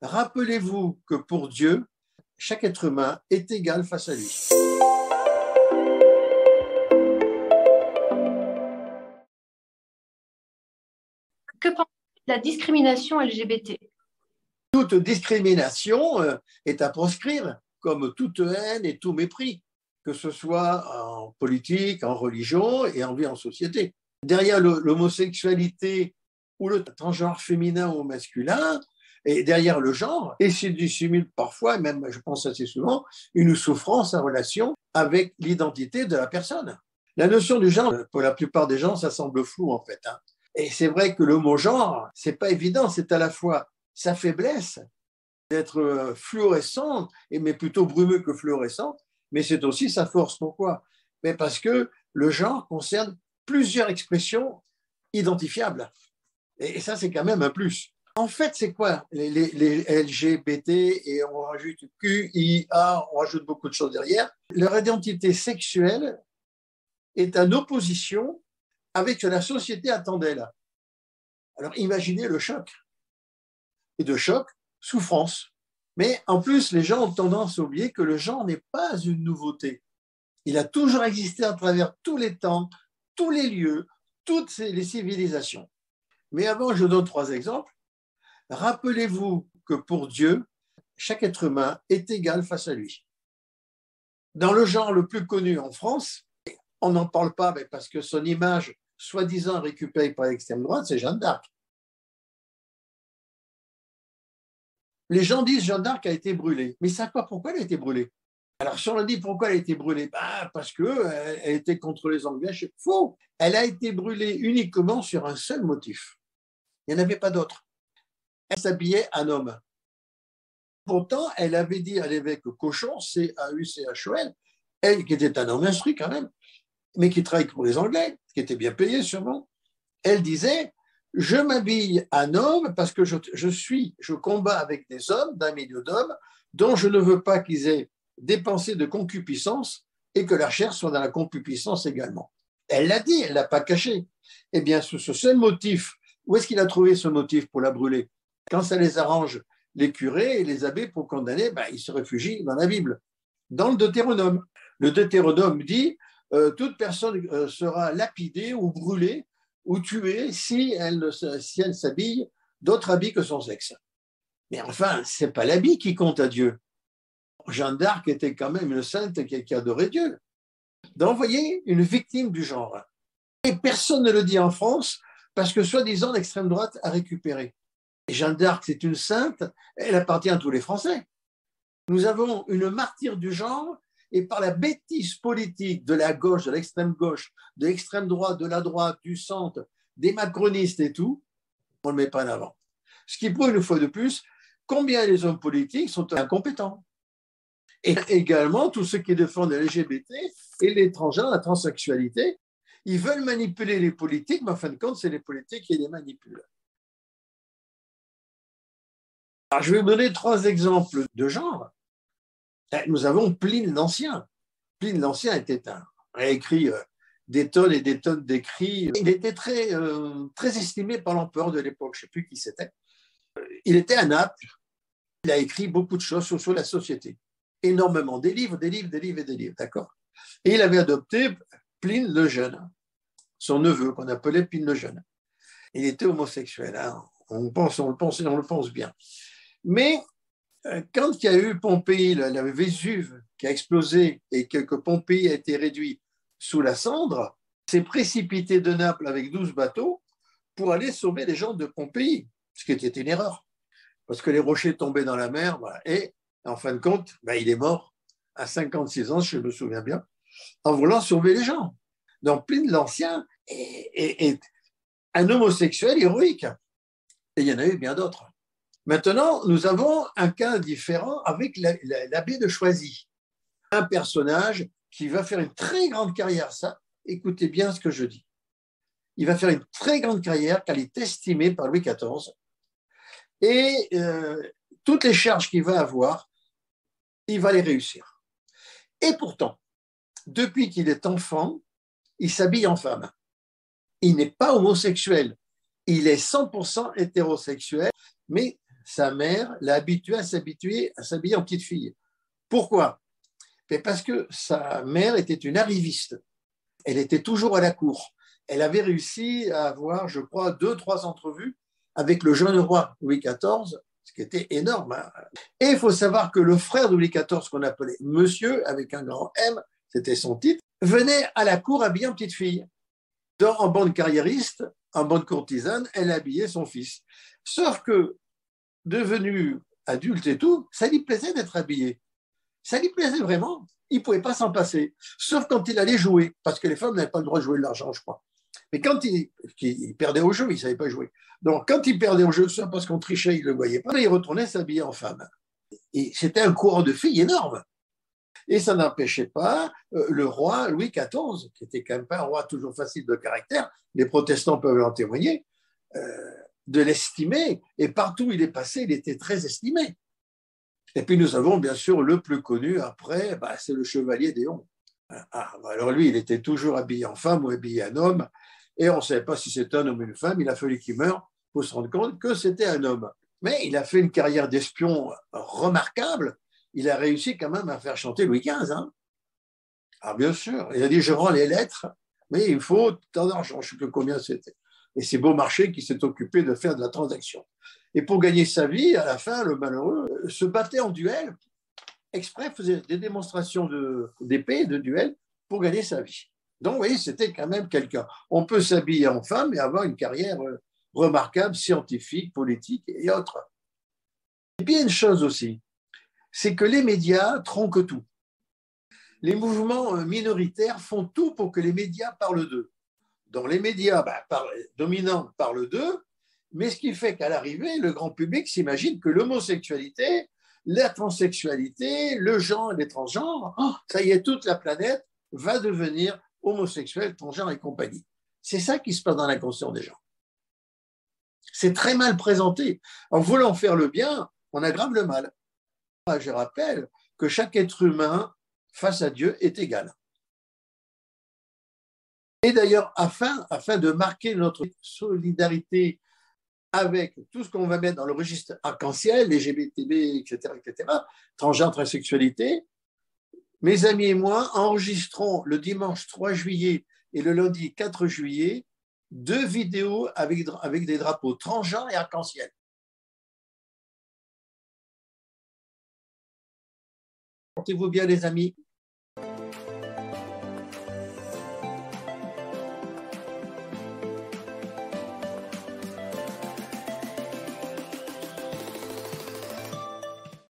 Rappelez-vous que pour Dieu, chaque être humain est égal face à lui. Que pensez-vous de la discrimination LGBT? Toute discrimination est à proscrire, comme toute haine et tout mépris, que ce soit en politique, en religion et en vie en société. Derrière l'homosexualité ou le transgenre féminin ou masculin, et derrière le genre, et se dissimule parfois, même je pense assez souvent, une souffrance en relation avec l'identité de la personne. La notion du genre, pour la plupart des gens, ça semble flou en fait. Et c'est vrai que le mot genre, c'est pas évident, c'est à la fois sa faiblesse d'être fluorescent, mais plutôt brumeux que fluorescent, mais c'est aussi sa force. Pourquoi? Mais parce que le genre concerne plusieurs expressions identifiables. Et ça, c'est quand même un plus. En fait, c'est quoi les LGBT et on rajoute Q, I, A, on rajoute beaucoup de choses derrière. Leur identité sexuelle est en opposition avec ce que la société attend d'elle. Alors imaginez le choc. Et de choc, souffrance. Mais en plus, les gens ont tendance à oublier que le genre n'est pas une nouveauté. Il a toujours existé à travers tous les temps, tous les lieux, toutes les civilisations. Mais avant, je donne 3 exemples. Rappelez-vous que pour Dieu, chaque être humain est égal face à lui. Dans le genre le plus connu en France, on n'en parle pas parce que son image, soi-disant récupérée par l'extrême droite, c'est Jeanne d'Arc. Les gens disent Jeanne d'Arc a été brûlée. Mais ils ne savent pas pourquoi elle a été brûlée. Alors, si on leur dit pourquoi elle a été brûlée, parce qu'elle était contre les Anglais, c'est faux. Elle a été brûlée uniquement sur un seul motif. Il n'y en avait pas d'autre. Elle s'habillait en homme. Pourtant, elle avait dit à l'évêque Cochon, C-A-U-C-H-O-L, elle qui était un homme instruit quand même, mais qui travaillait pour les Anglais, qui était bien payé sûrement, elle disait « Je m'habille en homme parce que je combats avec des hommes, d'un milieu d'hommes, dont je ne veux pas qu'ils aient dépensé de concupiscence et que leur chair soit dans la concupiscence également. » Elle l'a dit, elle ne l'a pas caché. Eh bien, sous ce seul motif, où est-ce qu'il a trouvé ce motif pour la brûler? Quand ça les arrange, les curés et les abbés pour condamner, ils se réfugient dans la Bible, dans le Deutéronome. Le Deutéronome dit toute personne sera lapidée ou brûlée ou tuée si elle s'habille d'autres habits que son sexe. Mais enfin, ce n'est pas l'habit qui compte à Dieu. Jeanne d'Arc était quand même une sainte qui adorait Dieu. Donc, vous voyez, une victime du genre. Et personne ne le dit en France parce que, soi-disant, l'extrême droite a récupéré. Et Jeanne d'Arc, c'est une sainte, elle appartient à tous les Français. Nous avons une martyre du genre et par la bêtise politique de la gauche, de l'extrême gauche, de l'extrême droite, de la droite, du centre, des macronistes et tout, on ne le met pas en avant. Ce qui prouve une fois de plus combien les hommes politiques sont incompétents. Et également, tous ceux qui défendent l'LGBT et les transgenres, la transsexualité, ils veulent manipuler les politiques, mais en fin de compte, c'est les politiques qui les manipulent. Alors, je vais vous donner 3 exemples de genre. Nous avons Pline l'Ancien. Pline l'Ancien a écrit des tonnes et des tonnes d'écrits. Il était très estimé par l'empereur de l'époque, je ne sais plus qui c'était. Il était à Naples. Il a écrit beaucoup de choses sur la société. Énormément. Des livres, d'accord? Et il avait adopté Pline le Jeune, son neveu, qu'on appelait Pline le Jeune. Il était homosexuel, hein. On le pense bien. Mais quand il y a eu Pompéi, le Vésuve qui a explosé et que Pompéi a été réduit sous la cendre, s'est précipité de Naples avec 12 bateaux pour aller sauver les gens de Pompéi, ce qui était une erreur, parce que les rochers tombaient dans la mer, voilà. Et en fin de compte, il est mort à 56 ans, je me souviens bien, en voulant sauver les gens. Donc Pline l'Ancien est un homosexuel héroïque, et il y en a eu bien d'autres. Maintenant, nous avons un cas différent avec l'abbé de Choisy, un personnage qui va faire une très grande carrière. Ça, écoutez bien ce que je dis. Il va faire une très grande carrière car il est estimé par Louis XIV. Et toutes les charges qu'il va avoir, il va les réussir. Et pourtant, depuis qu'il est enfant, il s'habille en femme. Il n'est pas homosexuel. Il est 100% hétérosexuel, mais sa mère l'a habitué à s'habiller en petite fille. Pourquoi? Parce que sa mère était une arriviste. Elle était toujours à la cour. Elle avait réussi à avoir, je crois, 2-3 entrevues avec le jeune roi Louis XIV, ce qui était énorme. Hein. Et il faut savoir que le frère de Louis XIV, qu'on appelait Monsieur, avec un grand M, c'était son titre, venait à la cour habillé en petite fille. En bonne carriériste, en bonne courtisane, elle habillait son fils. Sauf que, devenu adulte et tout, ça lui plaisait d'être habillé. Ça lui plaisait vraiment. Il ne pouvait pas s'en passer. Sauf quand il allait jouer, parce que les femmes n'avaient pas le droit de jouer de l'argent, je crois. Mais quand il perdait au jeu, il ne savait pas jouer. Donc, quand il perdait au jeu, soit parce qu'on trichait, il ne le voyait pas, mais il retournait s'habiller en femme. Et c'était un courant de filles énorme. Et ça n'empêchait pas le roi Louis XIV, qui était quand même pas un roi toujours facile de caractère, les protestants peuvent en témoigner, de l'estimer. Et partout où il est passé, il était très estimé. Et puis nous avons bien sûr le plus connu après, c'est le chevalier d'Éon. Alors lui, il était toujours habillé en femme ou habillé en homme, et on ne savait pas si c'était un homme ou une femme. Il a fallu qu'il meure pour se rendre compte que c'était un homme. Mais il a fait une carrière d'espion remarquable. Il a réussi quand même à faire chanter Louis XV. Hein. Ah, bien sûr, il a dit je rends les lettres, mais il faut tant d'argent, je ne sais plus combien c'était. Et c'est Beaumarchais qui s'est occupé de faire de la transaction. Et pour gagner sa vie, à la fin, le malheureux se battait en duel, exprès faisait des démonstrations d'épée, de duel, pour gagner sa vie. Donc, vous voyez, c'était quand même quelqu'un. On peut s'habiller en femme et avoir une carrière remarquable, scientifique, politique et autres. Et puis, il y a une chose aussi, c'est que les médias tronquent tout. Les mouvements minoritaires font tout pour que les médias parlent d'eux. Donc, les médias dominants parlent d'eux, mais ce qui fait qu'à l'arrivée, le grand public s'imagine que l'homosexualité, la transsexualité, le genre et les transgenres, ça y est, toute la planète va devenir homosexuelle, transgenre et compagnie. C'est ça qui se passe dans l'inconscient des gens. C'est très mal présenté. En voulant faire le bien, on aggrave le mal. Je rappelle que chaque être humain face à Dieu est égal. Et d'ailleurs, afin de marquer notre solidarité avec tout ce qu'on va mettre dans le registre arc-en-ciel, LGBTB, etc., transgenre, transsexualité, mes amis et moi enregistrons le dimanche 3 juillet et le lundi 4 juillet 2 vidéos avec des drapeaux transgenres et arc-en-ciel. Portez-vous bien, les amis.